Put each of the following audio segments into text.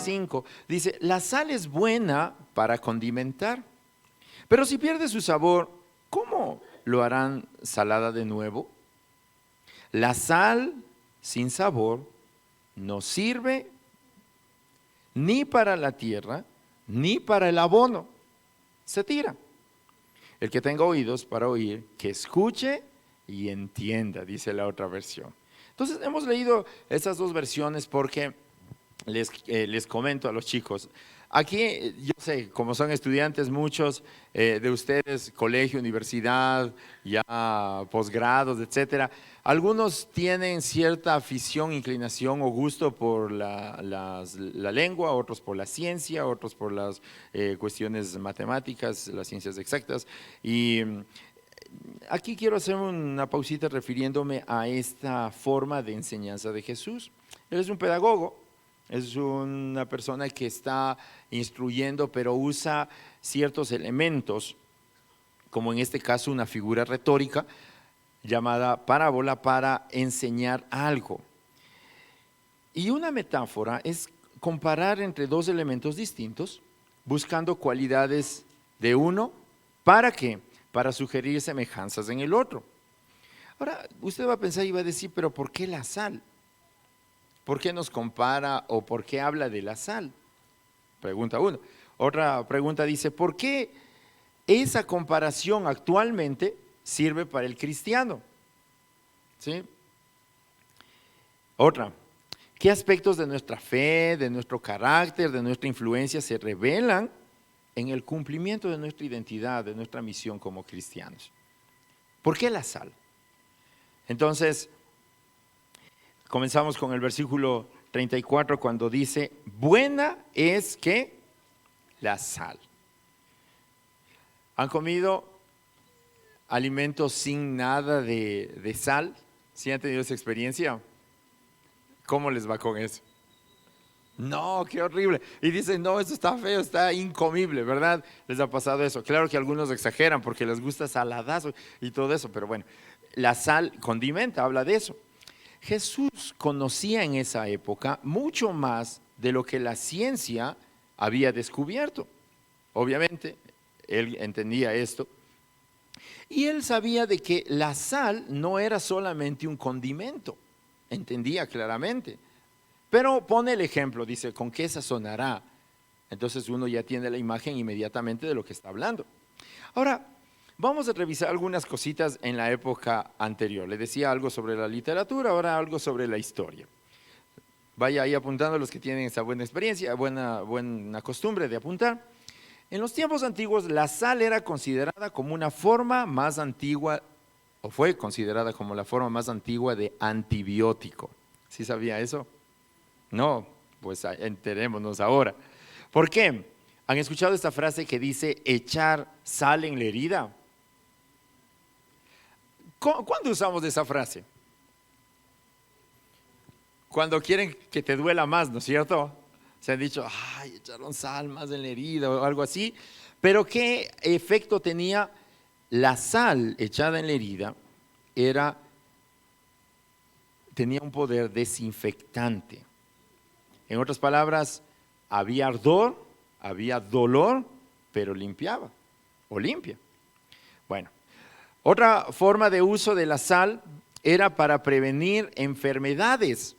5, dice, la sal es buena para condimentar, pero si pierde su sabor, ¿cómo lo harán salada de nuevo? La sal sin sabor no sirve ni para la tierra, ni para el abono. Se tira. El que tenga oídos para oír, que escuche y entienda, dice la otra versión. Entonces hemos leído esas dos versiones porque les comento a los chicos. Aquí, yo sé, como son estudiantes muchos de ustedes, colegio, universidad, ya posgrados, etcétera, algunos tienen cierta afición, inclinación o gusto por la lengua, otros por la ciencia, otros por las cuestiones matemáticas, las ciencias exactas. Y aquí quiero hacer una pausita refiriéndome a esta forma de enseñanza de Jesús. Él es un pedagogo, es una persona que está instruyendo, pero usa ciertos elementos, como en este caso una figura retórica llamada parábola para enseñar algo. Y una metáfora es comparar entre dos elementos distintos, buscando cualidades de uno, ¿para qué? Para sugerir semejanzas en el otro. Ahora, usted va a pensar y va a decir, pero ¿por qué la sal? ¿Por qué nos compara o por qué habla de la sal? Pregunta uno. Otra pregunta dice, ¿por qué esa comparación actualmente sirve para el cristiano? ¿Sí? Otra, ¿qué aspectos de nuestra fe, de nuestro carácter, de nuestra influencia se revelan en el cumplimiento de nuestra identidad, de nuestra misión como cristianos? ¿Por qué la sal? Entonces, comenzamos con el versículo 34 cuando dice, buena es que la sal. ¿Han comido alimentos sin nada de sal? ¿Sí han tenido esa experiencia? ¿Cómo les va con eso? No, qué horrible. Y dicen, no, eso está feo, está incomible, ¿verdad? Les ha pasado eso. Claro que algunos exageran porque les gusta saladazo y todo eso, pero bueno, la sal condimenta, habla de eso. Jesús conocía en esa época mucho más de lo que la ciencia había descubierto. Obviamente, él entendía esto. Y él sabía de que la sal no era solamente un condimento, entendía claramente. Pero pone el ejemplo, dice, ¿con qué sazonará? Entonces uno ya tiene la imagen inmediatamente de lo que está hablando. Ahora, vamos a revisar algunas cositas en la época anterior. Le decía algo sobre la literatura, ahora algo sobre la historia. Vaya ahí apuntando los que tienen esa buena experiencia, buena costumbre de apuntar. En los tiempos antiguos, la sal era considerada como una forma más antigua, o fue considerada como la forma más antigua de antibiótico. ¿Sí sabía eso? No, pues enterémonos ahora. ¿Por qué? ¿Han escuchado esta frase que dice echar sal en la herida? ¿Cuándo usamos esa frase? Cuando quieren que te duela más, ¿no es cierto? Se han dicho, ay, echaron sal más en la herida o algo así. Pero ¿qué efecto tenía la sal echada en la herida? Tenía un poder desinfectante. En otras palabras, había ardor, había dolor, pero limpiaba o limpia. Bueno, otra forma de uso de la sal era para prevenir enfermedades,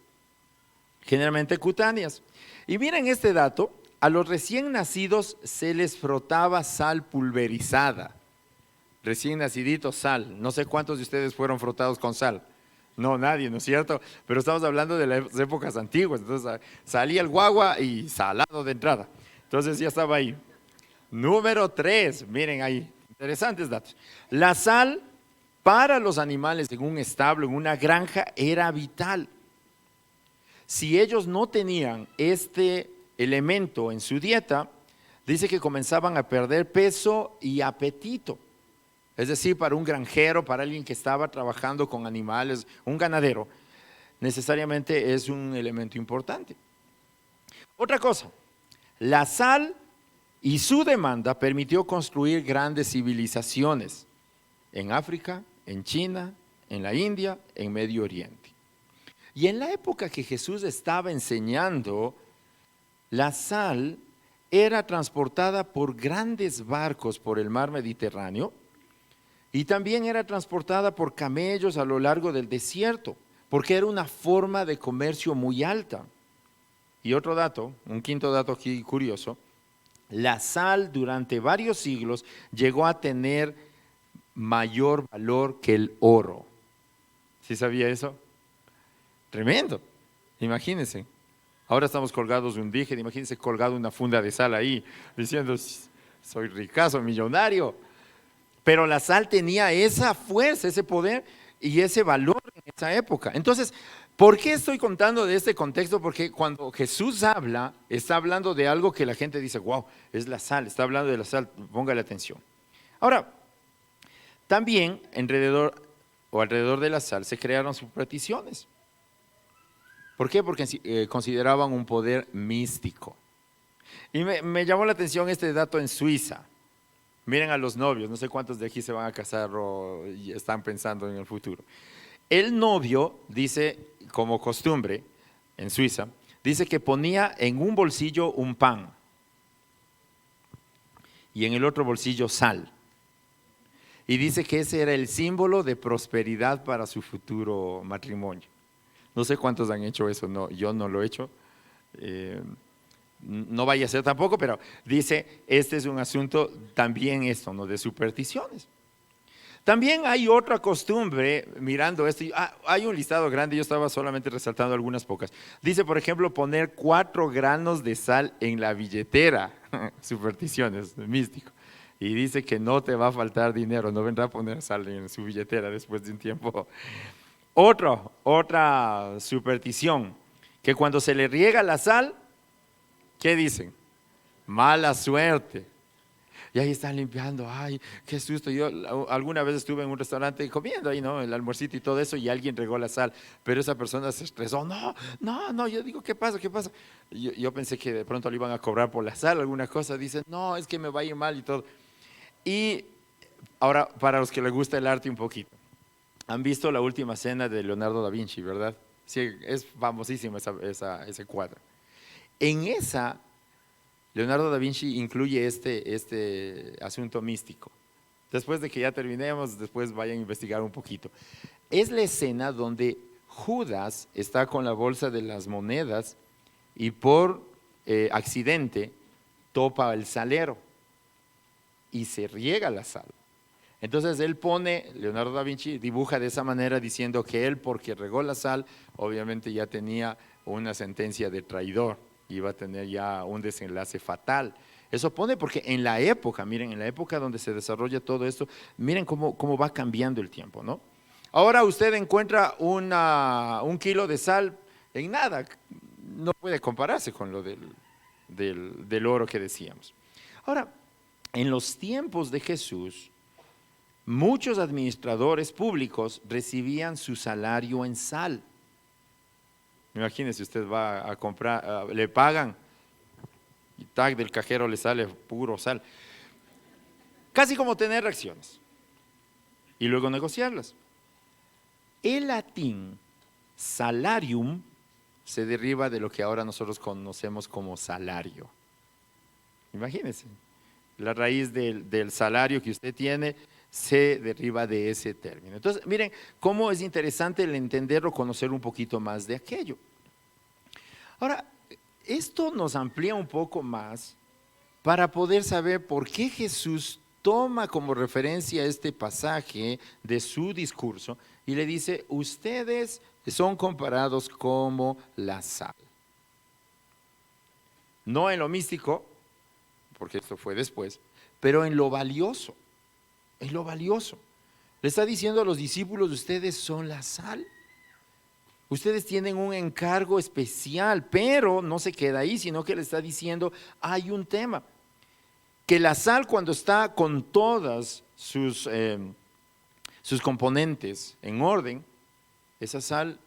generalmente cutáneas. Y miren este dato, a los recién nacidos se les frotaba sal pulverizada. Recién nacidito sal, no sé cuántos de ustedes fueron frotados con sal. No, nadie, ¿no es cierto? Pero estamos hablando de las épocas antiguas, entonces salía el guagua y salado de entrada. Entonces ya estaba ahí. Número 3, miren ahí, interesantes datos. La sal para los animales en un establo, en una granja, era vital. Si ellos no tenían este elemento en su dieta, dice que comenzaban a perder peso y apetito. Es decir, para un granjero, para alguien que estaba trabajando con animales, un ganadero, necesariamente es un elemento importante. Otra cosa, la sal y su demanda permitió construir grandes civilizaciones en África, en China, en la India, en Medio Oriente. Y en la época que Jesús estaba enseñando, la sal era transportada por grandes barcos por el mar Mediterráneo y también era transportada por camellos a lo largo del desierto, porque era una forma de comercio muy alta. Y otro dato, un quinto dato aquí curioso, la sal durante varios siglos llegó a tener mayor valor que el oro. ¿Sí sabía eso? Tremendo, imagínense. Ahora estamos colgados de un dije, imagínense colgado una funda de sal ahí, diciendo, soy ricazo, millonario. Pero la sal tenía esa fuerza, ese poder y ese valor en esa época. Entonces, ¿por qué estoy contando de este contexto? Porque cuando Jesús habla, está hablando de algo que la gente dice, wow, es la sal, está hablando de la sal, póngale atención. Ahora, también alrededor de la sal se crearon supersticiones. ¿Por qué? Porque consideraban un poder místico. Y me llamó la atención este dato en Suiza. Miren a los novios, no sé cuántos de aquí se van a casar o están pensando en el futuro. El novio dice, como costumbre, en Suiza, dice que ponía en un bolsillo un pan y en el otro bolsillo sal. Y dice que ese era el símbolo de prosperidad para su futuro matrimonio. No sé cuántos han hecho eso, no, yo no lo he hecho. No vaya a ser tampoco, pero dice, este es un asunto también esto, ¿no? De supersticiones. También hay otra costumbre, mirando esto, hay un listado grande, yo estaba solamente resaltando algunas pocas. Dice, por ejemplo, poner 4 granos de sal en la billetera, supersticiones, místico. Y dice que no te va a faltar dinero, no vendrá a poner sal en su billetera después de un tiempo. Otra superstición, que cuando se le riega la sal, ¿qué dicen? Mala suerte. Y ahí están limpiando, ay, qué susto. Yo alguna vez estuve en un restaurante comiendo ahí, ¿no? El almuercito y todo eso, y alguien regó la sal, pero esa persona se estresó. No, yo digo, ¿qué pasa? ¿Qué pasa? Yo pensé que de pronto le iban a cobrar por la sal, alguna cosa. Dicen, no, es que me va a ir mal y todo. Y ahora, para los que les gusta el arte un poquito, han visto La Última Cena de Leonardo da Vinci, ¿verdad? Sí, es famosísimo ese cuadro. En esa, Leonardo da Vinci incluye este asunto místico. Después de que ya terminemos, después vayan a investigar un poquito. Es la escena donde Judas está con la bolsa de las monedas y por accidente topa el salero y se riega la sal. Entonces él Leonardo da Vinci dibuja de esa manera diciendo que él, porque regó la sal, obviamente ya tenía una sentencia de traidor, iba a tener ya un desenlace fatal. Eso pone porque en la época, miren, en la época donde se desarrolla todo esto, miren cómo va cambiando el tiempo, ¿no? Ahora usted encuentra un kilo de sal en nada, no puede compararse con lo del oro que decíamos. Ahora, en los tiempos de Jesús, muchos administradores públicos recibían su salario en sal. Imagínese, usted va a comprar, le pagan y tag del cajero le sale puro sal. Casi como tener acciones y luego negociarlas. El latín salarium se deriva de lo que ahora nosotros conocemos como salario. Imagínense, la raíz del salario que usted tiene se deriva de ese término. Entonces, miren cómo es interesante el entenderlo, conocer un poquito más de aquello. Ahora, esto nos amplía un poco más para poder saber por qué Jesús toma como referencia este pasaje de su discurso y le dice, ustedes son comparados como la sal. No en lo místico, porque esto fue después, pero en lo valioso. Es lo valioso. Le está diciendo a los discípulos, ustedes son la sal. Ustedes tienen un encargo especial, pero no se queda ahí, sino que le está diciendo, hay un tema. Que la sal cuando está con todas sus componentes en orden, esa sal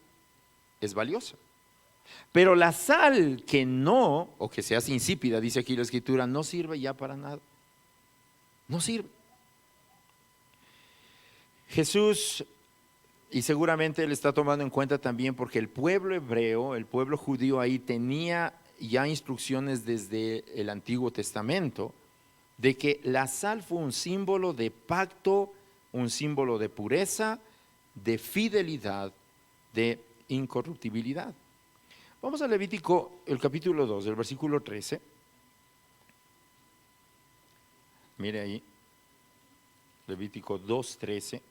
es valiosa. Pero la sal que no, o que se hace insípida, dice aquí la Escritura, no sirve ya para nada. No sirve. Jesús, y seguramente él está tomando en cuenta también porque el pueblo hebreo, el pueblo judío ahí tenía ya instrucciones desde el Antiguo Testamento de que la sal fue un símbolo de pacto, un símbolo de pureza, de fidelidad, de incorruptibilidad. Vamos a Levítico, el capítulo 2, el versículo 13. Mire ahí, Levítico 2:13.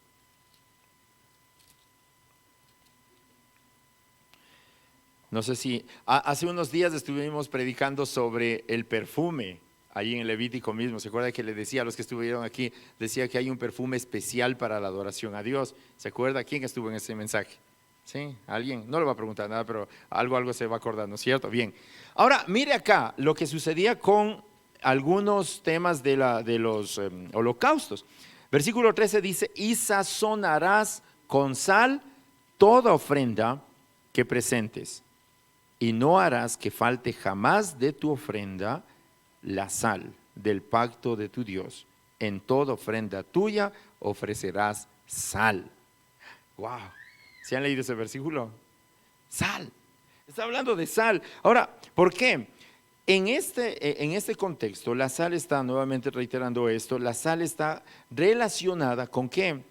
No sé si, hace unos días estuvimos predicando sobre el perfume, ahí en Levítico mismo. ¿Se acuerda que le decía a los que estuvieron aquí, decía que hay un perfume especial para la adoración a Dios? ¿Se acuerda quién estuvo en ese mensaje? ¿Sí? ¿Alguien? No le va a preguntar nada, pero algo se va a acordar, ¿no es cierto? Bien. Ahora, mire acá lo que sucedía con algunos temas de los holocaustos. Versículo 13 dice, y sazonarás con sal toda ofrenda que presentes, y no harás que falte jamás de tu ofrenda la sal del pacto de tu Dios. En toda ofrenda tuya ofrecerás sal. Wow. ¿Se han leído ese versículo? Sal. Está hablando de sal. Ahora, ¿por qué? En este contexto, la sal está, nuevamente reiterando esto, la sal está relacionada ¿con qué?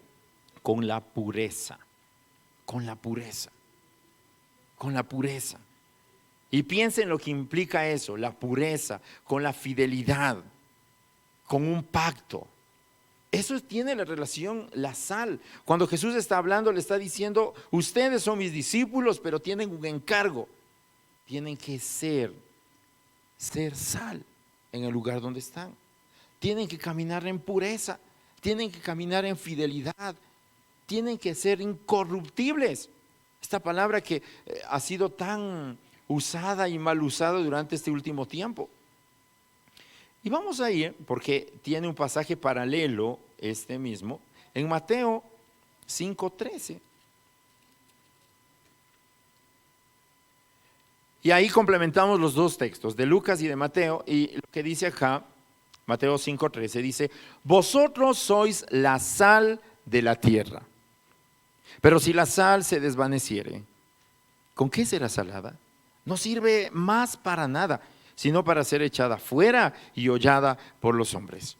Con la pureza. Con la pureza. Con la pureza. Y piensen lo que implica eso, la pureza, con la fidelidad, con un pacto. Eso tiene la relación, la sal. Cuando Jesús está hablando, le está diciendo, ustedes son mis discípulos, pero tienen un encargo. Tienen que ser sal en el lugar donde están. Tienen que caminar en pureza, tienen que caminar en fidelidad, tienen que ser incorruptibles. Esta palabra que ha sido tan usada y mal usada durante este último tiempo. Y vamos a ir, porque tiene un pasaje paralelo, este mismo, en Mateo 5:13. Y ahí complementamos los dos textos, de Lucas y de Mateo, y lo que dice acá, Mateo 5:13, dice, vosotros sois la sal de la tierra, pero si la sal se desvaneciere, ¿con qué será salada? No sirve más para nada, sino para ser echada fuera y hollada por los hombres.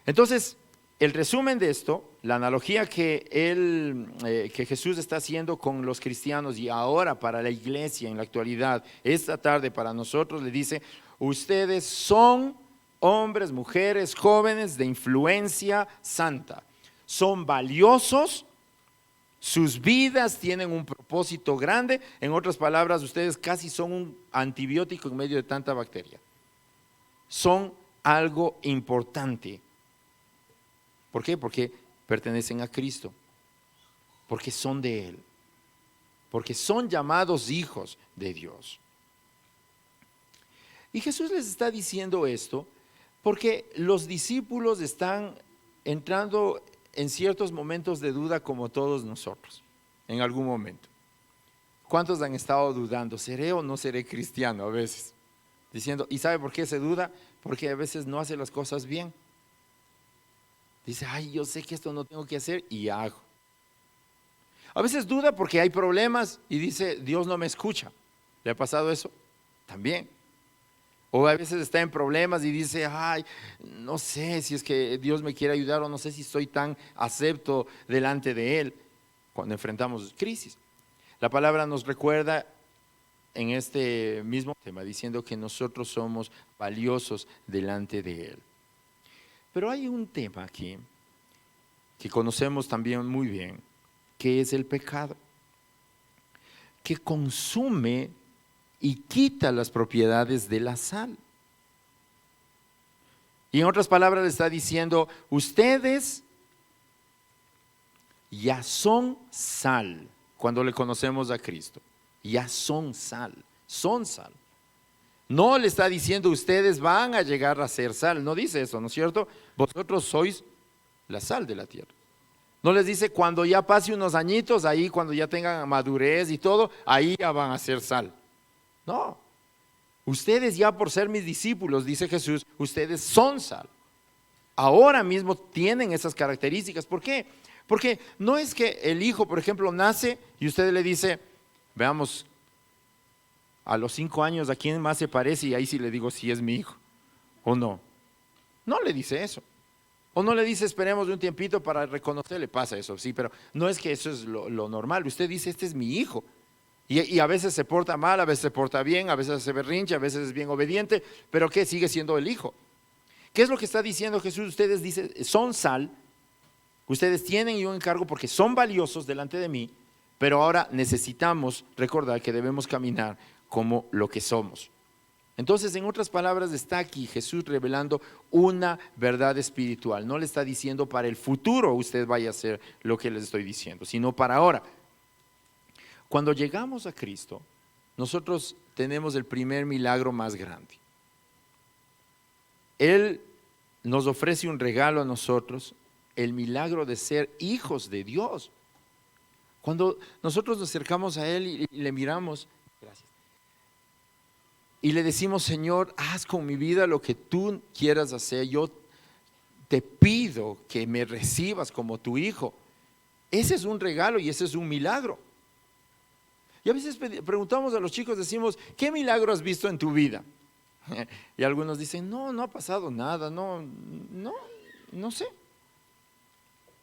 Entonces, el resumen de esto, la analogía que Jesús está haciendo con los cristianos y ahora para la iglesia en la actualidad, esta tarde para nosotros, le dice, ustedes son hombres, mujeres, jóvenes de influencia santa, son valiosos. Sus vidas tienen un propósito grande. En otras palabras, ustedes casi son un antibiótico en medio de tanta bacteria. Son algo importante. ¿Por qué? Porque pertenecen a Cristo. Porque son de Él. Porque son llamados hijos de Dios. Y Jesús les está diciendo esto porque los discípulos están entrando en ciertos momentos de duda como todos nosotros, en algún momento. ¿Cuántos han estado dudando? ¿Seré o no seré cristiano a veces? Diciendo, ¿y sabe por qué se duda? Porque a veces no hace las cosas bien. Dice, ay, yo sé que esto no tengo que hacer y hago. A veces duda porque hay problemas y dice, Dios no me escucha. ¿Le ha pasado eso? También. O a veces está en problemas y dice, ay, no sé si es que Dios me quiere ayudar o no sé si soy tan acepto delante de Él cuando enfrentamos crisis. La palabra nos recuerda en este mismo tema diciendo que nosotros somos valiosos delante de Él. Pero hay un tema aquí que conocemos también muy bien, que es el pecado, que consume y quita las propiedades de la sal. Y en otras palabras le está diciendo, ustedes ya son sal cuando le conocemos a Cristo. Ya son sal, son sal. No le está diciendo ustedes van a llegar a ser sal, no dice eso, ¿no es cierto? Vosotros sois la sal de la tierra. No les dice cuando ya pase unos añitos, ahí cuando ya tengan madurez y todo, ahí ya van a ser sal. No, ustedes ya por ser mis discípulos, dice Jesús, ustedes son sal. Ahora mismo tienen esas características. ¿Por qué? Porque no es que el hijo, por ejemplo, nace y usted le dice, veamos, a los 5 años, ¿a quién más se parece? Y ahí sí le digo si es mi hijo o no. No le dice eso. O no le dice esperemos de un tiempito para reconocerle, pasa eso, sí, pero no es que eso es lo normal. Usted dice este es mi hijo. Y a veces se porta mal, a veces se porta bien, a veces se berrinche, a veces es bien obediente, pero ¿qué? Sigue siendo el hijo. ¿Qué es lo que está diciendo Jesús? Ustedes dicen, son sal, ustedes tienen yo encargo porque son valiosos delante de mí, pero ahora necesitamos recordar que debemos caminar como lo que somos. Entonces, en otras palabras, está aquí Jesús revelando una verdad espiritual. No le está diciendo para el futuro usted vaya a hacer lo que les estoy diciendo, sino para ahora. Cuando llegamos a Cristo, nosotros tenemos el primer milagro más grande. Él nos ofrece un regalo a nosotros, el milagro de ser hijos de Dios. Cuando nosotros nos acercamos a Él y le miramos, gracias, y le decimos, Señor, haz con mi vida lo que tú quieras hacer, yo te pido que me recibas como tu hijo. Ese es un regalo y ese es un milagro. Y a veces preguntamos a los chicos, decimos, ¿qué milagro has visto en tu vida? Y algunos dicen, no ha pasado nada, no sé.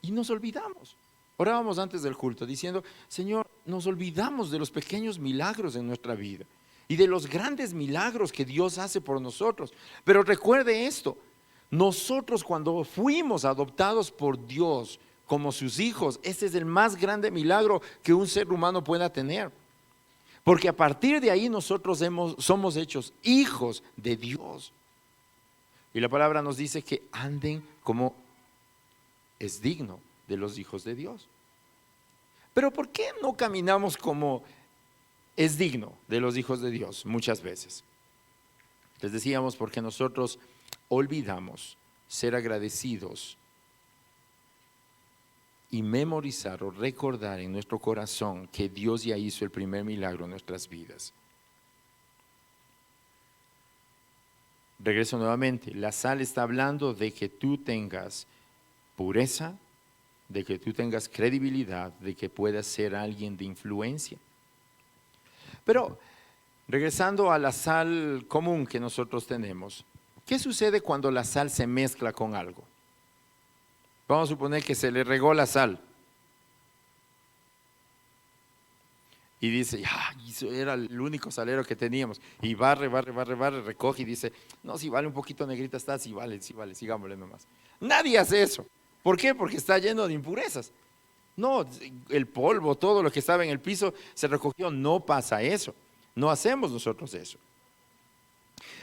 Y nos olvidamos. Orábamos antes del culto diciendo, Señor, nos olvidamos de los pequeños milagros en nuestra vida y de los grandes milagros que Dios hace por nosotros. Pero recuerde esto, nosotros cuando fuimos adoptados por Dios como sus hijos, ese es el más grande milagro que un ser humano pueda tener. Porque a partir de ahí nosotros somos hechos hijos de Dios. Y la palabra nos dice que anden como es digno de los hijos de Dios. Pero ¿por qué no caminamos como es digno de los hijos de Dios muchas veces? Les decíamos porque nosotros olvidamos ser agradecidos y memorizar o recordar en nuestro corazón que Dios ya hizo el primer milagro en nuestras vidas. Regreso nuevamente, la sal está hablando de que tú tengas pureza, de que tú tengas credibilidad, de que puedas ser alguien de influencia. Pero regresando a la sal común que nosotros tenemos, ¿qué sucede cuando la sal se mezcla con algo? Vamos a suponer que se le regó la sal y dice, eso era el único salero que teníamos, y barre, recoge y dice, no, si vale un poquito negrita está, si vale, sigámosle nomás. Nadie hace eso. ¿Por qué? Porque está lleno de impurezas. No, el polvo, todo lo que estaba en el piso se recogió, no pasa eso, no hacemos nosotros eso.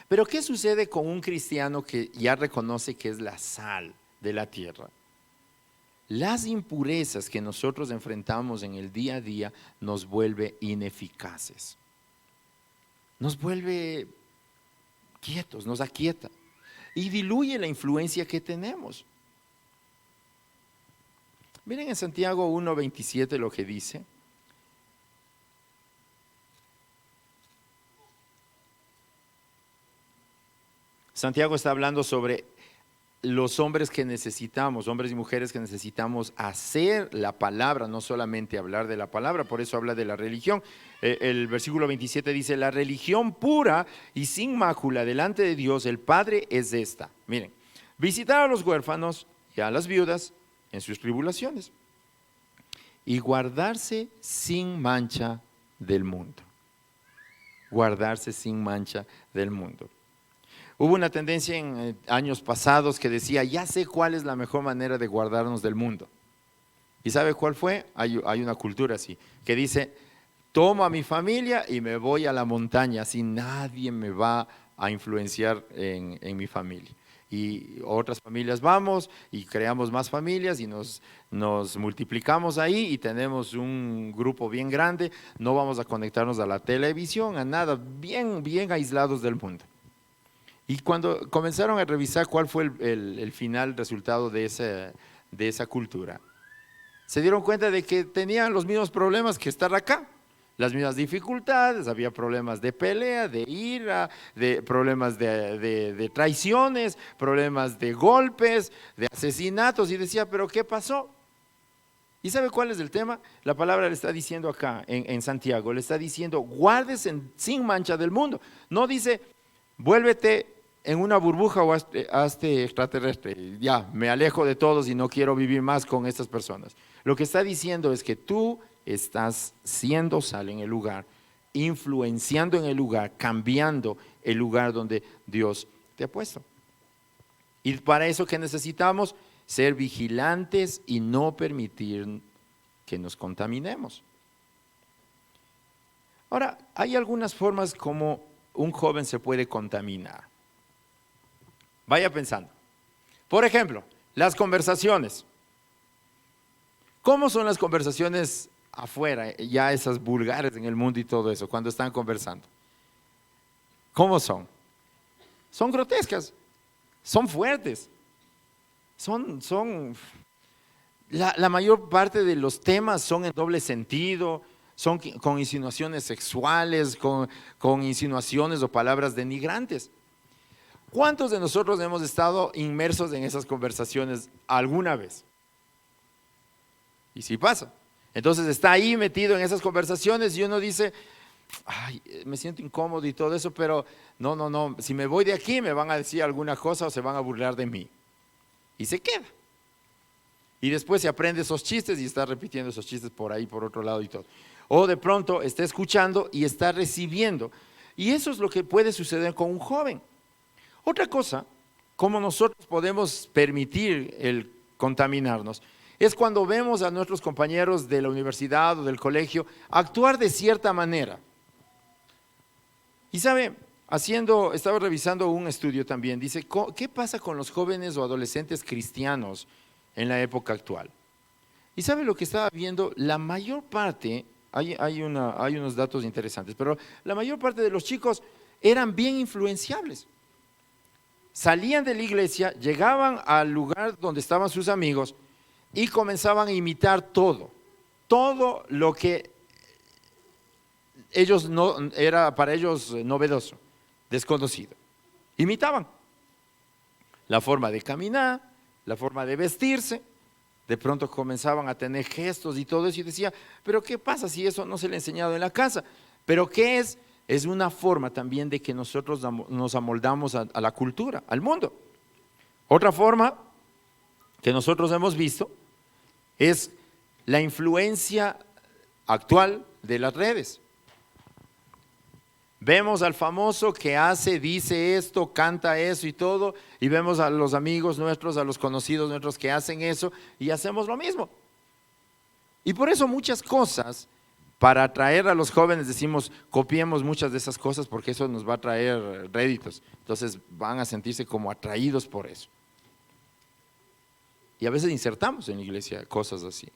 Pero ¿qué sucede con un cristiano que ya reconoce que es la sal de la tierra? Las impurezas que nosotros enfrentamos en el día a día nos vuelve ineficaces, nos vuelve quietos, nos aquieta y diluye la influencia que tenemos. Miren en Santiago 1:27 lo que dice. Santiago está hablando sobre los hombres que necesitamos, hombres y mujeres que necesitamos hacer la palabra, no solamente hablar de la palabra, por eso habla de la religión. El versículo 27 dice, la religión pura y sin mácula delante de Dios el Padre es esta. Miren, visitar a los huérfanos y a las viudas en sus tribulaciones y guardarse sin mancha del mundo. Guardarse sin mancha del mundo. Hubo una tendencia en años pasados que decía, ya sé cuál es la mejor manera de guardarnos del mundo. ¿Y sabe cuál fue? Hay una cultura así, que dice, tomo a mi familia y me voy a la montaña, así nadie me va a influenciar en mi familia. Y otras familias vamos y creamos más familias y nos multiplicamos ahí y tenemos un grupo bien grande, no vamos a conectarnos a la televisión, a nada, bien aislados del mundo. Y cuando comenzaron a revisar cuál fue el final resultado de esa cultura, se dieron cuenta de que tenían los mismos problemas que estar acá, las mismas dificultades, había problemas de pelea, de ira, problemas de traiciones, problemas de golpes, de asesinatos, y decía, ¿pero qué pasó? ¿Y sabe cuál es el tema? La palabra le está diciendo acá en Santiago, le está diciendo, guárdese sin mancha del mundo. No dice, vuélvete en una burbuja o hazte extraterrestre. Ya, me alejo de todos y no quiero vivir más con estas personas. Lo que está diciendo es que tú estás siendo sal en el lugar, influenciando en el lugar, cambiando el lugar donde Dios te ha puesto. Y para eso, ¿qué necesitamos? Ser vigilantes y no permitir que nos contaminemos. Ahora, hay algunas formas como un joven se puede contaminar. Vaya pensando. Por ejemplo, las conversaciones. ¿Cómo son las conversaciones afuera, ya esas vulgares en el mundo y todo eso, cuando están conversando? ¿Cómo son? Son grotescas, son fuertes. La mayor parte de los temas son en doble sentido, son con insinuaciones sexuales, con insinuaciones o palabras denigrantes. ¿Cuántos de nosotros hemos estado inmersos en esas conversaciones alguna vez? Y sí pasa. Entonces está ahí metido en esas conversaciones y uno dice, ay, me siento incómodo y todo eso, pero no, si me voy de aquí me van a decir alguna cosa o se van a burlar de mí. Y se queda. Y después se aprende esos chistes y está repitiendo esos chistes por ahí, por otro lado y todo. O de pronto está escuchando y está recibiendo. Y eso es lo que puede suceder con un joven. Otra cosa, como nosotros podemos permitir el contaminarnos, es cuando vemos a nuestros compañeros de la universidad o del colegio actuar de cierta manera. Y sabe, estaba revisando un estudio también, dice, ¿qué pasa con los jóvenes o adolescentes cristianos en la época actual? Y sabe lo que estaba viendo, la mayor parte, hay unos datos interesantes, pero la mayor parte de los chicos eran bien influenciables. Salían de la iglesia, llegaban al lugar donde estaban sus amigos y comenzaban a imitar todo lo que era para ellos novedoso, desconocido. Imitaban la forma de caminar, la forma de vestirse, de pronto comenzaban a tener gestos y todo eso y decía, pero ¿qué pasa si eso no se le ha enseñado en la casa? ¿Pero qué es? Es una forma también de que nosotros nos amoldamos a la cultura, al mundo. Otra forma que nosotros hemos visto es la influencia actual de las redes. Vemos al famoso que dice esto, canta eso y todo, y vemos a los amigos nuestros, a los conocidos nuestros que hacen eso y hacemos lo mismo. Y por eso muchas cosas, para atraer a los jóvenes decimos, copiemos muchas de esas cosas porque eso nos va a traer réditos. Entonces van a sentirse como atraídos por eso. Y a veces insertamos en la iglesia cosas así,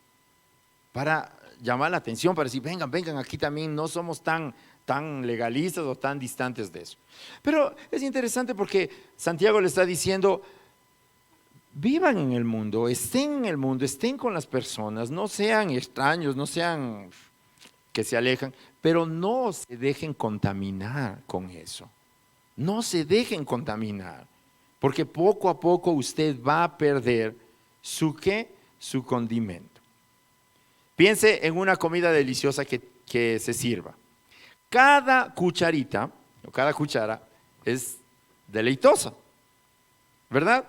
para llamar la atención, para decir, vengan, aquí también no somos tan legalistas o tan distantes de eso. Pero es interesante porque Santiago le está diciendo, vivan en el mundo, estén con las personas, no sean extraños, no sean que se alejan, pero no se dejen contaminar con eso. No se dejen contaminar, porque poco a poco usted va a perder su condimento. Piense en una comida deliciosa que se sirva. Cada cucharita o cada cuchara es deleitosa, ¿verdad?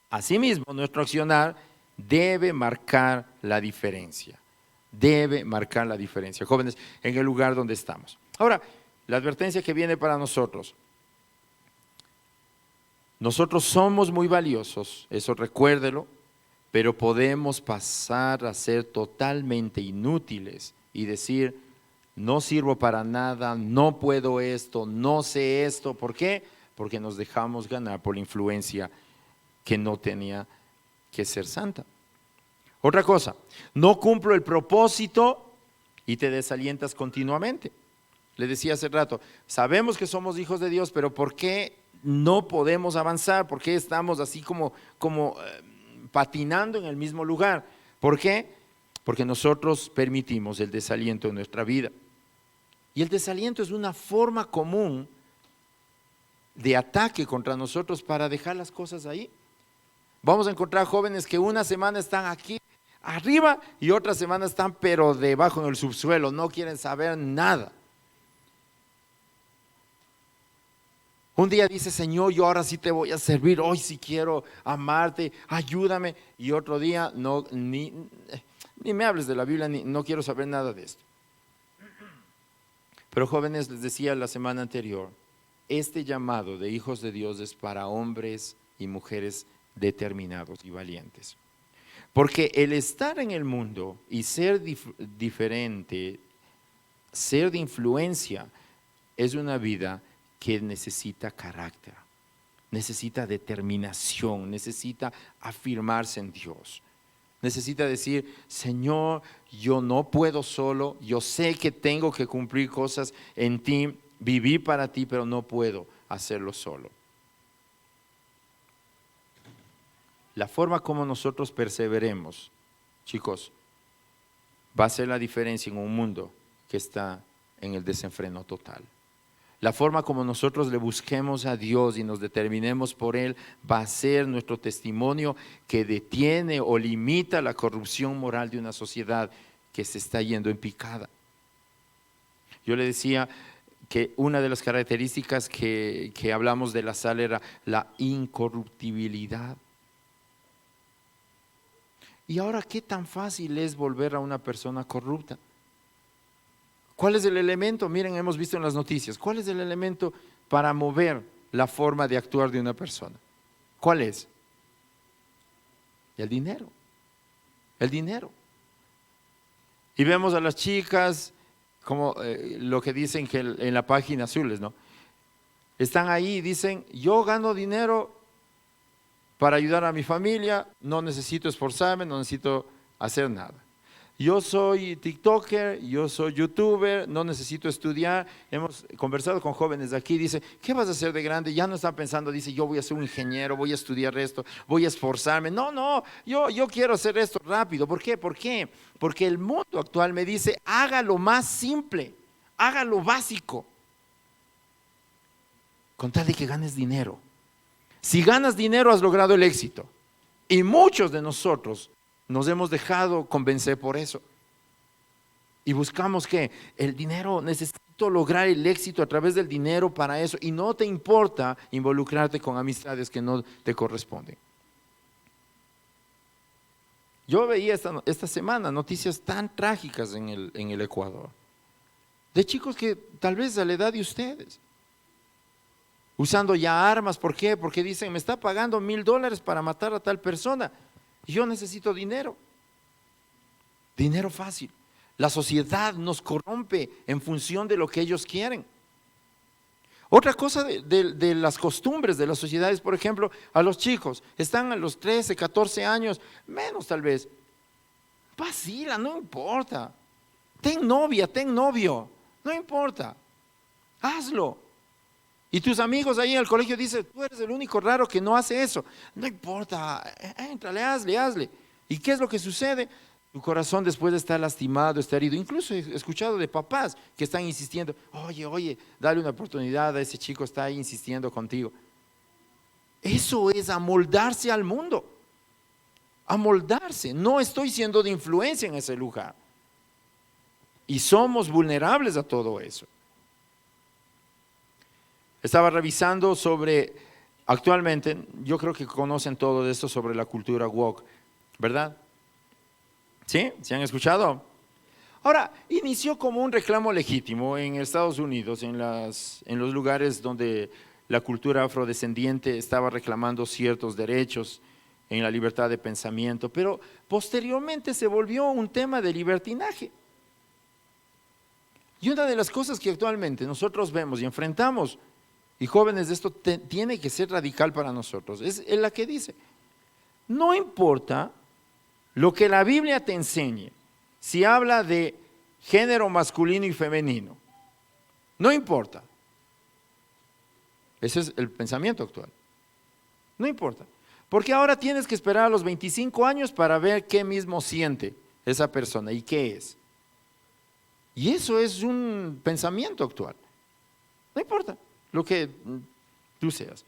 Asimismo, nuestro accionar debe marcar la diferencia. Debe marcar la diferencia, jóvenes, en el lugar donde estamos. Ahora, la advertencia que viene para nosotros. Nosotros somos muy valiosos, eso recuérdelo, pero podemos pasar a ser totalmente inútiles y decir, no sirvo para nada, no puedo esto, no sé esto. ¿Por qué? Porque nos dejamos ganar por la influencia que no tenía que ser santa. Otra cosa, no cumplo el propósito y te desalientas continuamente. Le decía hace rato, sabemos que somos hijos de Dios, pero ¿por qué no podemos avanzar? ¿Por qué estamos así como patinando en el mismo lugar? ¿Por qué? Porque nosotros permitimos el desaliento en nuestra vida. Y el desaliento es una forma común de ataque contra nosotros para dejar las cosas ahí. Vamos a encontrar jóvenes que una semana están aquí arriba y otra semana están pero debajo en el subsuelo, no quieren saber nada. Un día dice, Señor, yo ahora sí te voy a servir, hoy sí quiero amarte, ayúdame. Y otro día, no, ni me hables de la Biblia, no quiero saber nada de esto. Pero jóvenes, les decía la semana anterior, este llamado de hijos de Dios es para hombres y mujeres determinados y valientes. Porque el estar en el mundo y ser diferente, ser de influencia, es una vida que necesita carácter, necesita determinación, necesita afirmarse en Dios. Necesita decir, Señor, yo no puedo solo, yo sé que tengo que cumplir cosas en ti, vivir para ti, pero no puedo hacerlo solo. La forma como nosotros perseveremos, chicos, va a ser la diferencia en un mundo que está en el desenfreno total. La forma como nosotros le busquemos a Dios y nos determinemos por Él va a ser nuestro testimonio que detiene o limita la corrupción moral de una sociedad que se está yendo en picada. Yo le decía que una de las características que hablamos de la sal era la incorruptibilidad. Y ahora, ¿qué tan fácil es volver a una persona corrupta? ¿Cuál es el elemento? Miren, hemos visto en las noticias, ¿cuál es el elemento para mover la forma de actuar de una persona? ¿Cuál es? El dinero. El dinero. Y vemos a las chicas, como lo que dicen que en la página azules, ¿no? Están ahí y dicen, yo gano dinero para ayudar a mi familia, no necesito esforzarme, no necesito hacer nada. Yo soy TikToker, yo soy YouTuber, no necesito estudiar. Hemos conversado con jóvenes de aquí, dice, ¿qué vas a hacer de grande? Ya no están pensando, dice, yo voy a ser un ingeniero, voy a estudiar esto, voy a esforzarme. No, yo quiero hacer esto rápido. ¿Por qué? Porque el mundo actual me dice, haga lo más simple, haga lo básico, con tal de que ganes dinero. Si ganas dinero, has logrado el éxito. Y muchos de nosotros nos hemos dejado convencer por eso. Y buscamos que el dinero, necesito lograr el éxito a través del dinero para eso. Y no te importa involucrarte con amistades que no te corresponden. Yo veía esta semana noticias tan trágicas en el Ecuador. De chicos que tal vez a la edad de ustedes. Usando ya armas, ¿por qué? Porque dicen, me está pagando $1,000 para matar a tal persona. Y yo necesito dinero. Dinero fácil. La sociedad nos corrompe en función de lo que ellos quieren. Otra cosa de las costumbres de las sociedades, por ejemplo, a los chicos, están a los 13, 14 años, menos tal vez. Vacila, no importa. Ten novia, ten novio, no importa. Hazlo. Y tus amigos ahí en el colegio dicen, tú eres el único raro que no hace eso. No importa, éntrale, hazle. ¿Y qué es lo que sucede? Tu corazón después de estar lastimado, estar herido. Incluso he escuchado de papás que están insistiendo, oye, dale una oportunidad a ese chico, está ahí insistiendo contigo. Eso es amoldarse al mundo. Amoldarse. No estoy siendo de influencia en ese lugar. Y somos vulnerables a todo eso. Estaba revisando sobre, actualmente, yo creo que conocen todo esto sobre la cultura woke, ¿verdad? ¿Sí? ¿Se han escuchado? Ahora, inició como un reclamo legítimo en Estados Unidos, en los lugares donde la cultura afrodescendiente estaba reclamando ciertos derechos en la libertad de pensamiento, pero posteriormente se volvió un tema de libertinaje. Y una de las cosas que actualmente nosotros vemos y enfrentamos, y jóvenes, esto tiene que ser radical para nosotros, es la que dice, no importa lo que la Biblia te enseñe, si habla de género masculino y femenino, no importa. Ese es el pensamiento actual. No importa, porque ahora tienes que esperar a los 25 años para ver qué mismo siente esa persona y qué es. Y eso es un pensamiento actual. No importa lo que tú seas.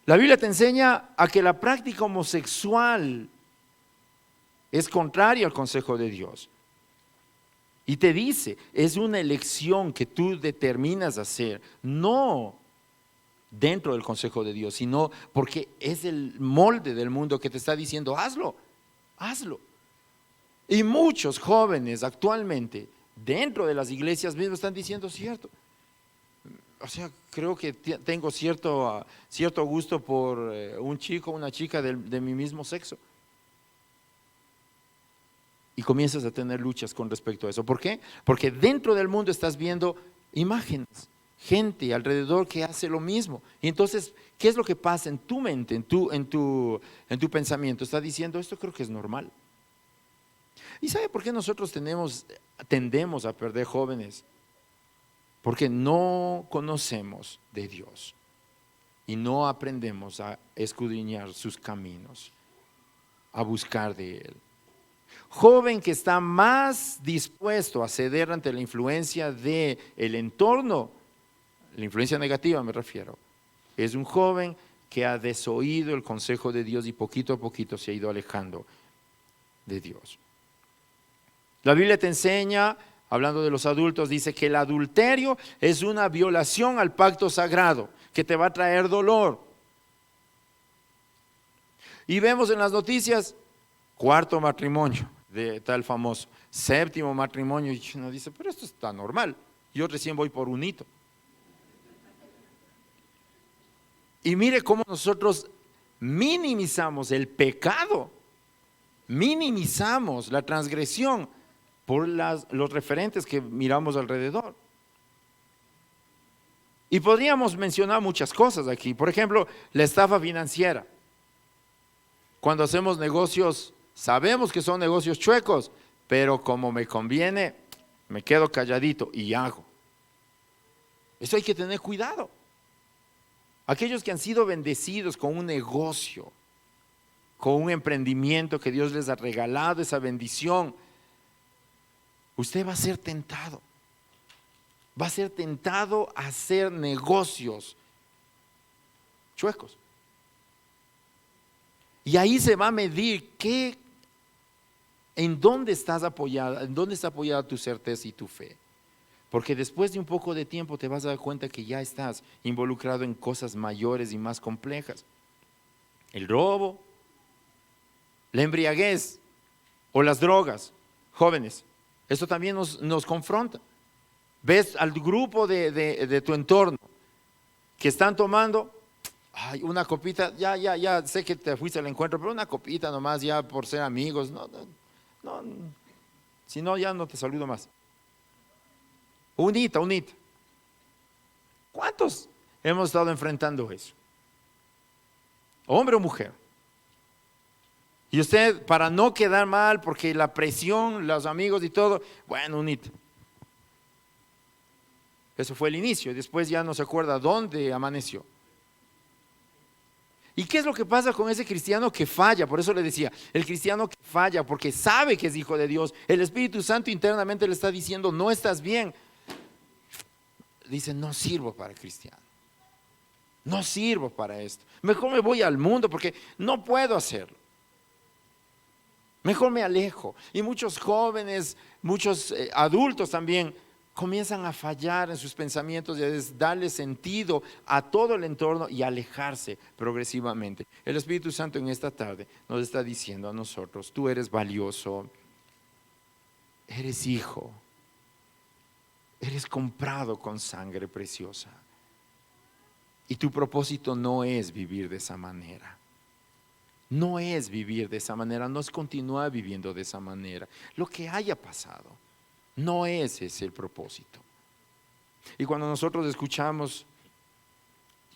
La Biblia te enseña a que la práctica homosexual es contraria al consejo de Dios. Y te dice, es una elección que tú determinas hacer, no dentro del consejo de Dios, sino porque es el molde del mundo que te está diciendo, hazlo, hazlo. Y muchos jóvenes actualmente, dentro de las iglesias mismas, están diciendo, cierto, o sea, creo que tengo cierto gusto por un chico, una chica de mi mismo sexo. Y comienzas a tener luchas con respecto a eso. ¿Por qué? Porque dentro del mundo estás viendo imágenes, gente alrededor que hace lo mismo. Y entonces, ¿qué es lo que pasa en tu mente, en tu pensamiento? Está diciendo, esto creo que es normal. ¿Y sabe por qué nosotros tendemos a perder jóvenes? Porque no conocemos de Dios y no aprendemos a escudriñar sus caminos, a buscar de Él. Joven que está más dispuesto a ceder ante la influencia del entorno, la influencia negativa me refiero, es un joven que ha desoído el consejo de Dios y poquito a poquito se ha ido alejando de Dios. La Biblia te enseña, hablando de los adultos, dice que el adulterio es una violación al pacto sagrado, que te va a traer dolor. Y vemos en las noticias, cuarto matrimonio de tal famoso, séptimo matrimonio, y uno dice, pero esto está normal, yo recién voy por un hito. Y mire cómo nosotros minimizamos el pecado, minimizamos la transgresión por los referentes que miramos alrededor. Y podríamos mencionar muchas cosas aquí, por ejemplo, la estafa financiera. Cuando hacemos negocios, sabemos que son negocios chuecos, pero como me conviene, me quedo calladito y hago. Eso hay que tener cuidado. Aquellos que han sido bendecidos con un negocio, con un emprendimiento que Dios les ha regalado, esa bendición, usted va a ser tentado. Va a ser tentado a hacer negocios chuecos. Y ahí se va a medir en dónde estás apoyada, en dónde está apoyada tu certeza y tu fe. Porque después de un poco de tiempo te vas a dar cuenta que ya estás involucrado en cosas mayores y más complejas. El robo, la embriaguez o las drogas. Jóvenes, esto también nos confronta. Ves al grupo de tu entorno que están tomando, ay, una copita, ya sé que te fuiste al encuentro, pero una copita nomás ya por ser amigos, no, si no ya no te saludo más. Unita. ¿Cuántos hemos estado enfrentando eso? Hombre o mujer. Y usted, para no quedar mal, porque la presión, los amigos y todo, bueno, unita. Eso fue el inicio, y después ya no se acuerda dónde amaneció. ¿Y qué es lo que pasa con ese cristiano que falla? Por eso le decía, el cristiano que falla porque sabe que es hijo de Dios, el Espíritu Santo internamente le está diciendo, no estás bien. Dice, no sirvo para cristiano, no sirvo para esto, mejor me voy al mundo porque no puedo hacerlo, mejor me alejo. Y muchos jóvenes, muchos adultos también comienzan a fallar en sus pensamientos y a darle sentido a todo el entorno y alejarse progresivamente. El Espíritu Santo en esta tarde nos está diciendo a nosotros, tú eres valioso, eres hijo, eres comprado con sangre preciosa. Y tu propósito no es vivir de esa manera. No es vivir de esa manera, no es continuar viviendo de esa manera. Lo que haya pasado, no es ese el propósito. Y cuando nosotros escuchamos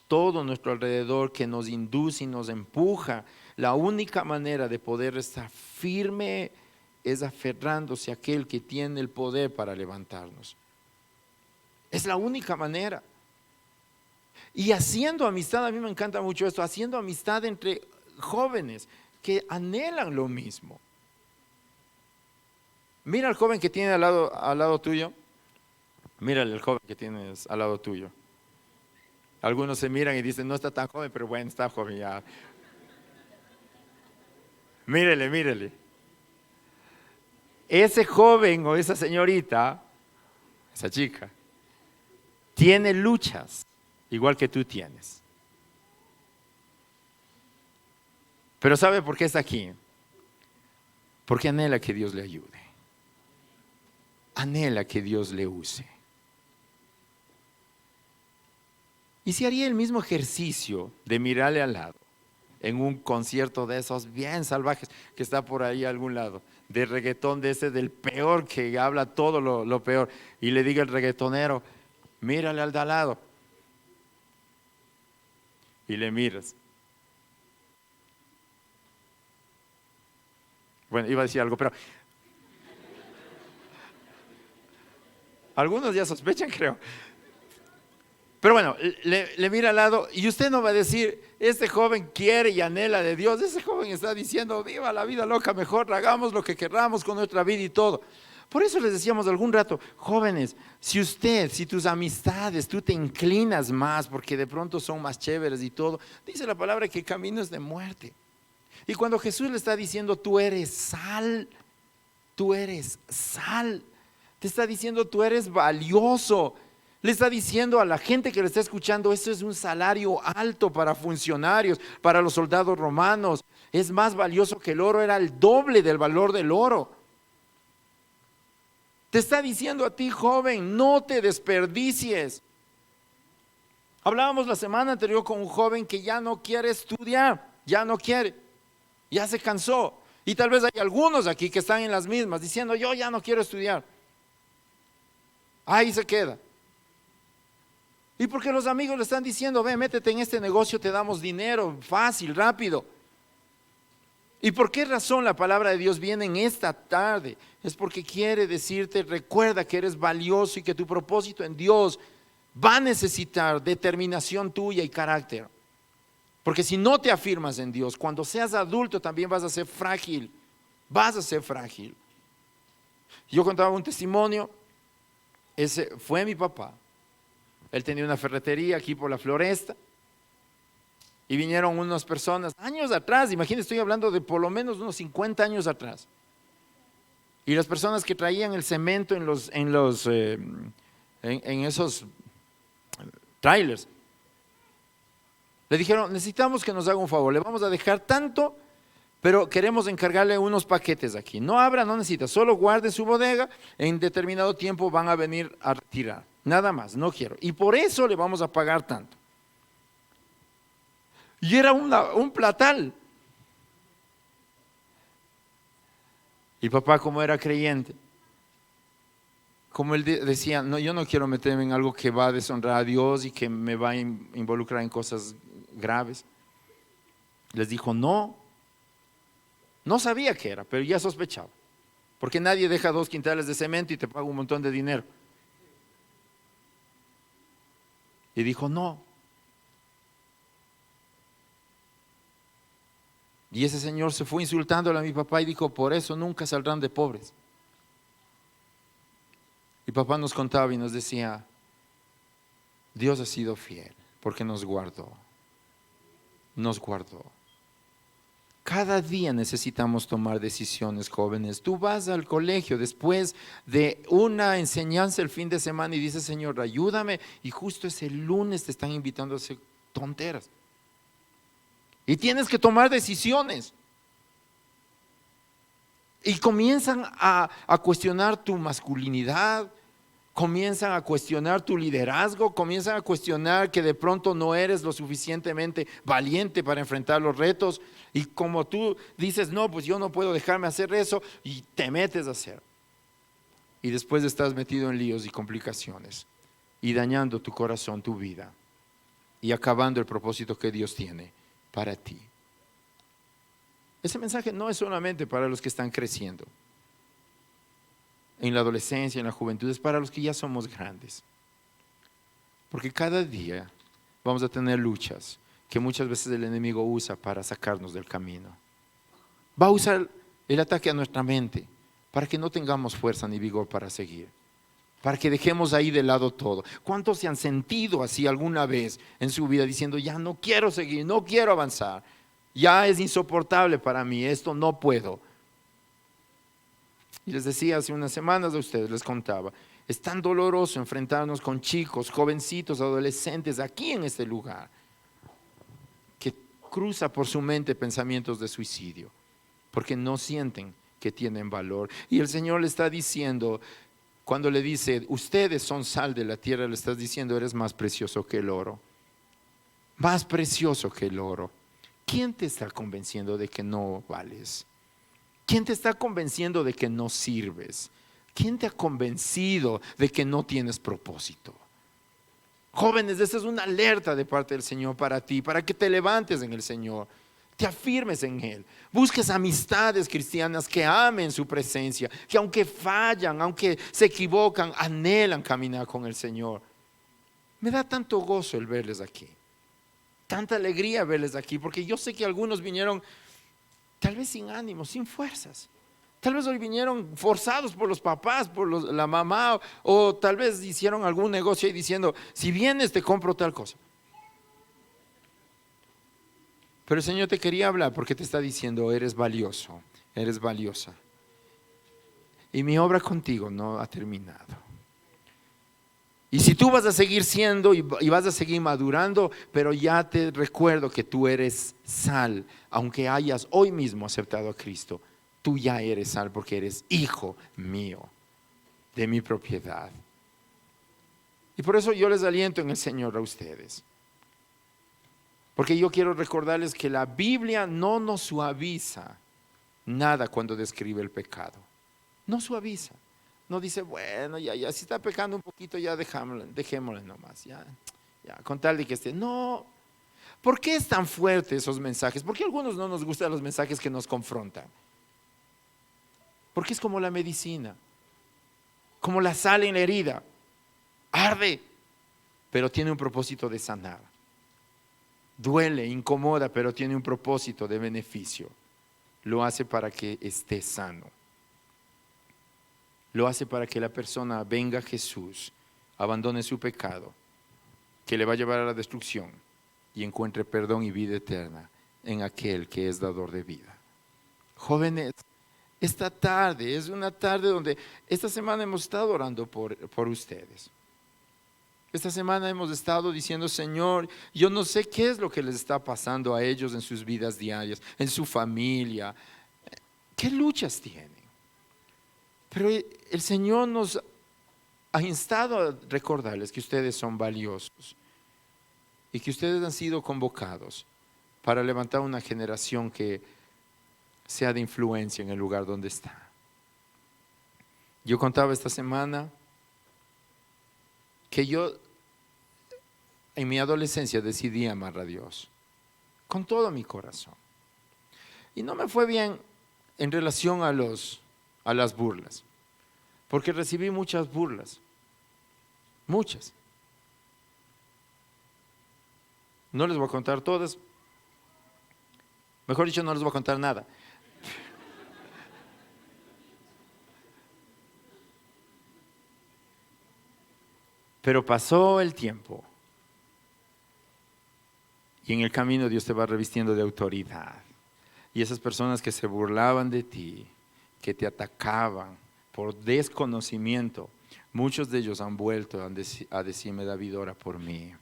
todo nuestro alrededor que nos induce y nos empuja, la única manera de poder estar firme es aferrándose a aquel que tiene el poder para levantarnos. Es la única manera. Y haciendo amistad, a mí me encanta mucho esto, haciendo amistad entre jóvenes que anhelan lo mismo. Mira al joven que tiene al lado tuyo. Mírale al joven que tienes al lado tuyo. Algunos se miran y dicen, no está tan joven, pero bueno, está joven ya. Mírele. ese joven o esa señorita, esa chica, tiene luchas, igual que tú tienes. Pero ¿sabe por qué está aquí? Porque anhela que Dios le ayude. Anhela que Dios le use. Y si haría el mismo ejercicio de mirarle al lado, en un concierto de esos bien salvajes, que está por ahí a algún lado, de reggaetón de ese del peor, que habla todo lo peor, y le diga el reggaetonero, mírale al de al lado. Y le miras. Bueno, iba a decir algo, pero algunos ya sospechan, creo. Pero bueno, le mira al lado y usted no va a decir, este joven quiere y anhela de Dios. Ese joven está diciendo, viva la vida loca, mejor hagamos lo que querramos con nuestra vida y todo. Por eso les decíamos algún rato, jóvenes, si tus amistades, tú te inclinas más porque de pronto son más chéveres y todo, dice la palabra que el camino es de muerte. Y cuando Jesús le está diciendo, tú eres sal, te está diciendo, tú eres valioso. Le está diciendo a la gente que le está escuchando, esto es un salario alto para funcionarios, para los soldados romanos. Es más valioso que el oro, era el doble del valor del oro. Te está diciendo a ti, joven, no te desperdicies. Hablábamos la semana anterior con un joven que ya no quiere estudiar, ya no quiere, ya se cansó. Y tal vez hay algunos aquí que están en las mismas, diciendo, yo ya no quiero estudiar. Ahí se queda. Y porque los amigos le están diciendo, ve, métete en este negocio, te damos dinero, fácil, rápido. ¿Y por qué razón la palabra de Dios viene en esta tarde? Es porque quiere decirte, recuerda que eres valioso y que tu propósito en Dios va a necesitar determinación tuya y carácter. Porque si no te afirmas en Dios, cuando seas adulto también vas a ser frágil. Vas a ser frágil. Yo contaba un testimonio, ese fue mi papá. Él tenía una ferretería aquí por la Floresta y vinieron unas personas años atrás, imagínense, estoy hablando de por lo menos unos 50 años atrás. Y las personas que traían el cemento en esos trailers, le dijeron, necesitamos que nos haga un favor, le vamos a dejar tanto, pero queremos encargarle unos paquetes aquí. No abra, no necesita, solo guarde su bodega, en determinado tiempo van a venir a retirar. Nada más, no quiero. Y por eso le vamos a pagar tanto. Y era un platal. Y papá, como era creyente, como él decía, no, yo no quiero meterme en algo que va a deshonrar a Dios y que me va a involucrar en cosas graves. Les dijo, no sabía qué era, pero ya sospechaba. Porque nadie deja 2 quintales de cemento y te paga un montón de dinero. Y dijo, no. Y ese señor se fue insultándole a mi papá y dijo, por eso nunca saldrán de pobres. Y papá nos contaba y nos decía, Dios ha sido fiel porque nos guardó. Nos guardó. Cada día necesitamos tomar decisiones, jóvenes. Tú vas al colegio después de una enseñanza el fin de semana y dices, Señor, ayúdame. Y justo ese lunes te están invitando a hacer tonteras. Y tienes que tomar decisiones. Y comienzan a cuestionar tu masculinidad, comienzan a cuestionar tu liderazgo, comienzan a cuestionar que de pronto no eres lo suficientemente valiente para enfrentar los retos. Y como tú dices, no, pues yo no puedo dejarme hacer eso, y te metes a hacer. Y después estás metido en líos y complicaciones y dañando tu corazón, tu vida y acabando el propósito que Dios tiene para ti. Ese mensaje no es solamente para los que están creciendo en la adolescencia, en la juventud, es para los que ya somos grandes. Porque cada día vamos a tener luchas que muchas veces el enemigo usa para sacarnos del camino. Va a usar el ataque a nuestra mente para que no tengamos fuerza ni vigor para seguir, para que dejemos ahí de lado todo. ¿Cuántos se han sentido así alguna vez en su vida diciendo, ya no quiero seguir, no quiero avanzar, ya es insoportable para mí, esto no puedo? Y les decía hace unas semanas a ustedes, les contaba, es tan doloroso enfrentarnos con chicos, jovencitos, adolescentes aquí en este lugar, que cruza por su mente pensamientos de suicidio, porque no sienten que tienen valor. Y el Señor le está diciendo, cuando le dice, ustedes son sal de la tierra, le estás diciendo, eres más precioso que el oro, más precioso que el oro. ¿Quién te está convenciendo de que no vales? ¿Quién te está convenciendo de que no sirves? ¿Quién te ha convencido de que no tienes propósito? Jóvenes, esta es una alerta de parte del Señor para ti, para que te levantes en el Señor, te afirmes en Él, busques amistades cristianas que amen su presencia, que aunque fallan, aunque se equivocan, anhelan caminar con el Señor. Me da tanto gozo el verles aquí, tanta alegría verles aquí, porque yo sé que algunos vinieron tal vez sin ánimo, sin fuerzas. Tal vez hoy vinieron forzados por los papás, por la mamá, o tal vez hicieron algún negocio y diciendo, si vienes te compro tal cosa. Pero el Señor te quería hablar porque te está diciendo, eres valioso, eres valiosa. Y mi obra contigo no ha terminado. Y si tú vas a seguir siendo y vas a seguir madurando, pero ya te recuerdo que tú eres sal, aunque hayas hoy mismo aceptado a Cristo, tú ya eres sal porque eres hijo mío, de mi propiedad. Y por eso yo les aliento en el Señor a ustedes. Porque yo quiero recordarles que la Biblia no nos suaviza nada cuando describe el pecado. No suaviza. No dice, bueno, ya, si está pecando un poquito, ya dejémosle nomás, ya, con tal de que esté. No, ¿por qué es tan fuerte esos mensajes? ¿Por qué a algunos no nos gustan los mensajes que nos confrontan? Porque es como la medicina, como la sal en la herida, arde, pero tiene un propósito de sanar. Duele, incomoda, pero tiene un propósito de beneficio. Lo hace para que esté sano. Lo hace para que la persona venga a Jesús, abandone su pecado, que le va a llevar a la destrucción, y encuentre perdón y vida eterna en aquel que es dador de vida. Jóvenes, esta tarde es una tarde donde esta semana hemos estado orando por ustedes. Esta semana hemos estado diciendo, Señor, yo no sé qué es lo que les está pasando a ellos en sus vidas diarias, en su familia, qué luchas tienen. Pero el Señor nos ha instado a recordarles que ustedes son valiosos y que ustedes han sido convocados para levantar una generación que sea de influencia en el lugar donde está. Yo contaba esta semana que yo en mi adolescencia decidí amar a Dios con todo mi corazón. Y no me fue bien en relación a las burlas, porque recibí muchas burlas, muchas. No les voy a contar todas, mejor dicho, no les voy a contar nada. Pero pasó el tiempo y en el camino Dios te va revistiendo de autoridad. Y esas personas que se burlaban de ti, que te atacaban por desconocimiento, muchos de ellos han vuelto a decirme, David, ora por mí,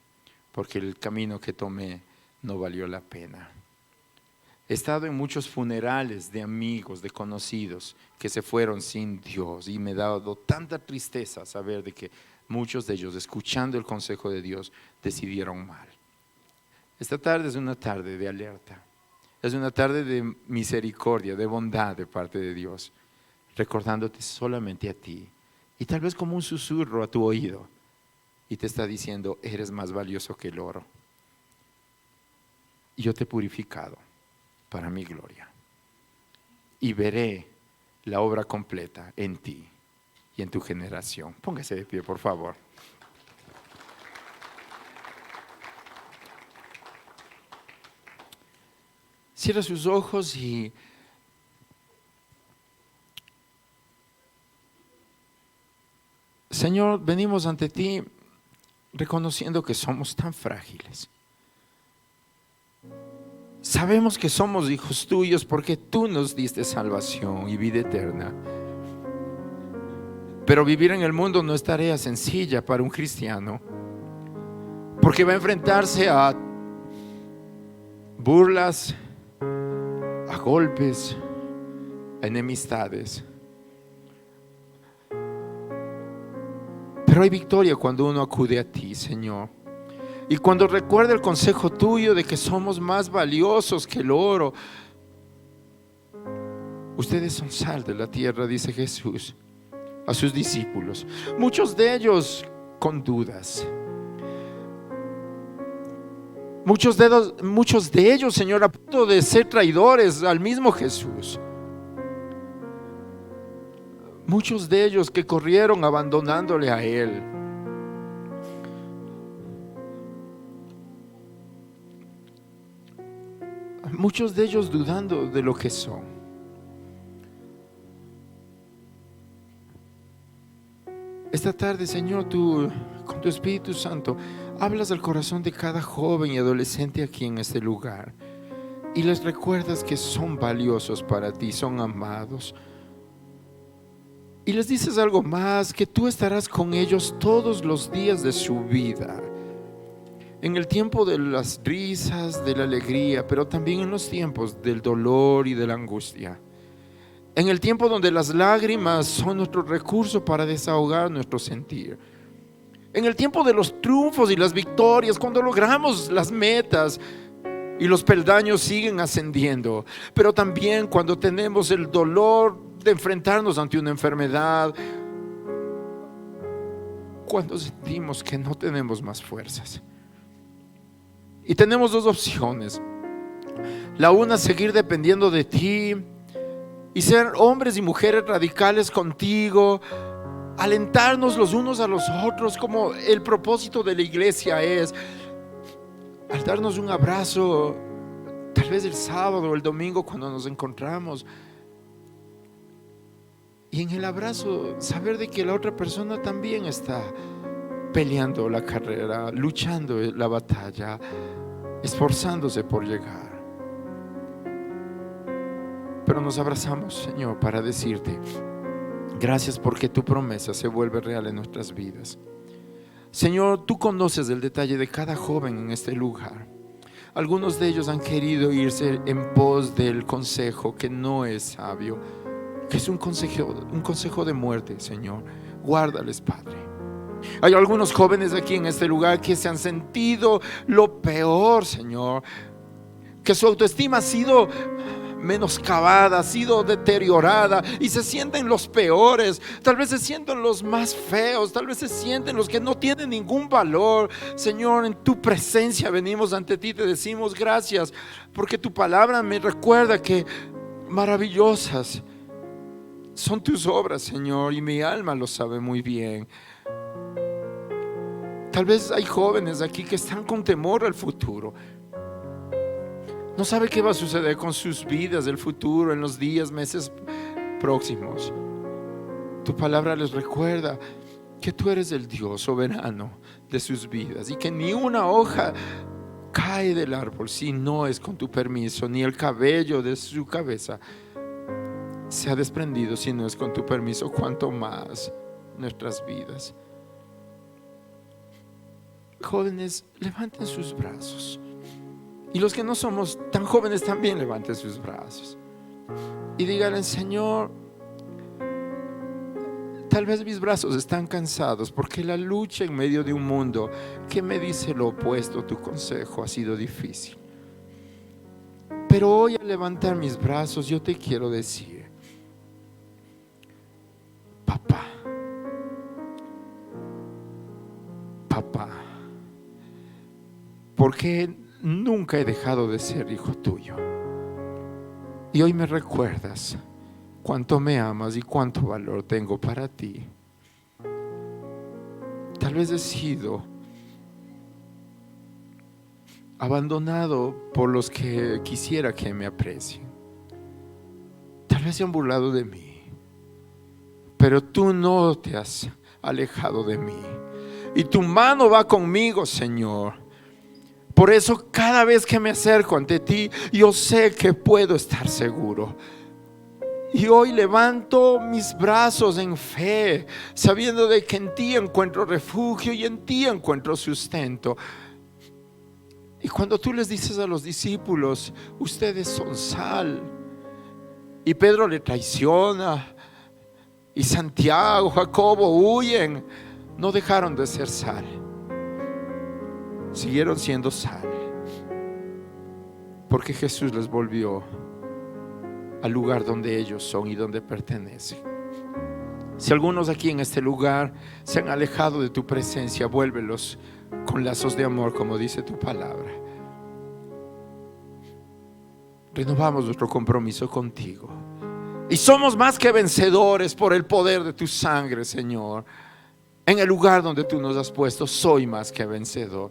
porque el camino que tomé no valió la pena. He estado en muchos funerales de amigos, de conocidos que se fueron sin Dios, y me ha dado tanta tristeza saber de que muchos de ellos, escuchando el consejo de Dios, decidieron mal. Esta tarde es una tarde de alerta, es una tarde de misericordia, de bondad de parte de Dios, recordándote solamente a ti y tal vez como un susurro a tu oído, y te está diciendo, eres más valioso que el oro. Yo te he purificado para mi gloria y veré la obra completa en ti y en tu generación. Póngase de pie, por favor. Cierra sus ojos y Señor, venimos ante ti reconociendo que somos tan frágiles. Sabemos que somos hijos tuyos porque tú nos diste salvación y vida eterna. Pero vivir en el mundo no es tarea sencilla para un cristiano, porque va a enfrentarse a burlas, a golpes, a enemistades. Pero hay victoria cuando uno acude a ti, Señor. Y cuando recuerda el consejo tuyo de que somos más valiosos que el oro. Ustedes son sal de la tierra, dice Jesús a sus discípulos. Muchos de ellos con dudas. Muchos de ellos, Señor, a punto de ser traidores al mismo Jesús. Muchos de ellos que corrieron abandonándole a Él. Muchos de ellos dudando de lo que son. Esta tarde, Señor, tú con tu Espíritu Santo hablas al corazón de cada joven y adolescente aquí en este lugar y les recuerdas que son valiosos para ti, son amados. Y les dices algo más, que tú estarás con ellos todos los días de su vida. En el tiempo de las risas, de la alegría, pero también en los tiempos del dolor y de la angustia. En el tiempo donde las lágrimas son nuestro recurso para desahogar nuestro sentir. En el tiempo de los triunfos y las victorias, cuando logramos las metas y los peldaños siguen ascendiendo. Pero también cuando tenemos el dolor de enfrentarnos ante una enfermedad, cuando sentimos que no tenemos más fuerzas. Y tenemos dos opciones. La una, seguir dependiendo de ti y ser hombres y mujeres radicales contigo, alentarnos los unos a los otros, como el propósito de la iglesia es, al darnos un abrazo, tal vez el sábado o el domingo cuando nos encontramos, y en el abrazo saber de que la otra persona también está peleando la carrera, luchando la batalla, esforzándose por llegar. Pero nos abrazamos, Señor, para decirte gracias, porque tu promesa se vuelve real en nuestras vidas. Señor, tú conoces el detalle de cada joven en este lugar. Algunos de ellos han querido irse en pos del consejo que no es sabio, que es un consejo de muerte, Señor. Guárdales, Padre. Hay algunos jóvenes aquí en este lugar que se han sentido lo peor, Señor, que su autoestima ha sido menoscabada, ha sido deteriorada y se sienten los peores, tal vez se sienten los más feos, tal vez se sienten los que no tienen ningún valor. Señor, en tu presencia venimos ante ti, te decimos gracias, porque tu palabra me recuerda que maravillosas son tus obras, Señor, y mi alma lo sabe muy bien. Tal vez hay jóvenes aquí que están con temor al futuro. No sabe qué va a suceder con sus vidas del futuro en los días, meses próximos. Tu palabra les recuerda que tú eres el Dios soberano de sus vidas y que ni una hoja cae del árbol si no es con tu permiso, ni el cabello de su cabeza se ha desprendido si no es con tu permiso, cuanto más nuestras vidas. Jóvenes, levanten sus brazos. Y los que no somos tan jóvenes también levanten sus brazos y díganle: Señor, tal vez mis brazos están cansados porque la lucha en medio de un mundo que me dice lo opuesto a tu consejo ha sido difícil. Pero hoy, al levantar mis brazos, yo te quiero decir: papá, porque nunca he dejado de ser hijo tuyo. Y hoy me recuerdas cuánto me amas y cuánto valor tengo para ti. Tal vez he sido abandonado por los que quisiera que me aprecien. Tal vez se han burlado de mí, pero tú no te has alejado de mí. Y tu mano va conmigo, Señor. Por eso cada vez que me acerco ante ti, yo sé que puedo estar seguro. Y hoy levanto mis brazos en fe, sabiendo de que en ti encuentro refugio y en ti encuentro sustento. Y cuando tú les dices a los discípulos, ustedes son sal, y Pedro le traiciona, y Santiago, Jacobo huyen, no dejaron de ser sal, siguieron siendo sal, porque Jesús les volvió al lugar donde ellos son y donde pertenecen. Si algunos aquí en este lugar se han alejado de tu presencia, vuélvelos con lazos de amor, como dice tu palabra. Renovamos nuestro compromiso contigo y somos más que vencedores por el poder de tu sangre, Señor. En el lugar donde tú nos has puesto, soy más que vencedor.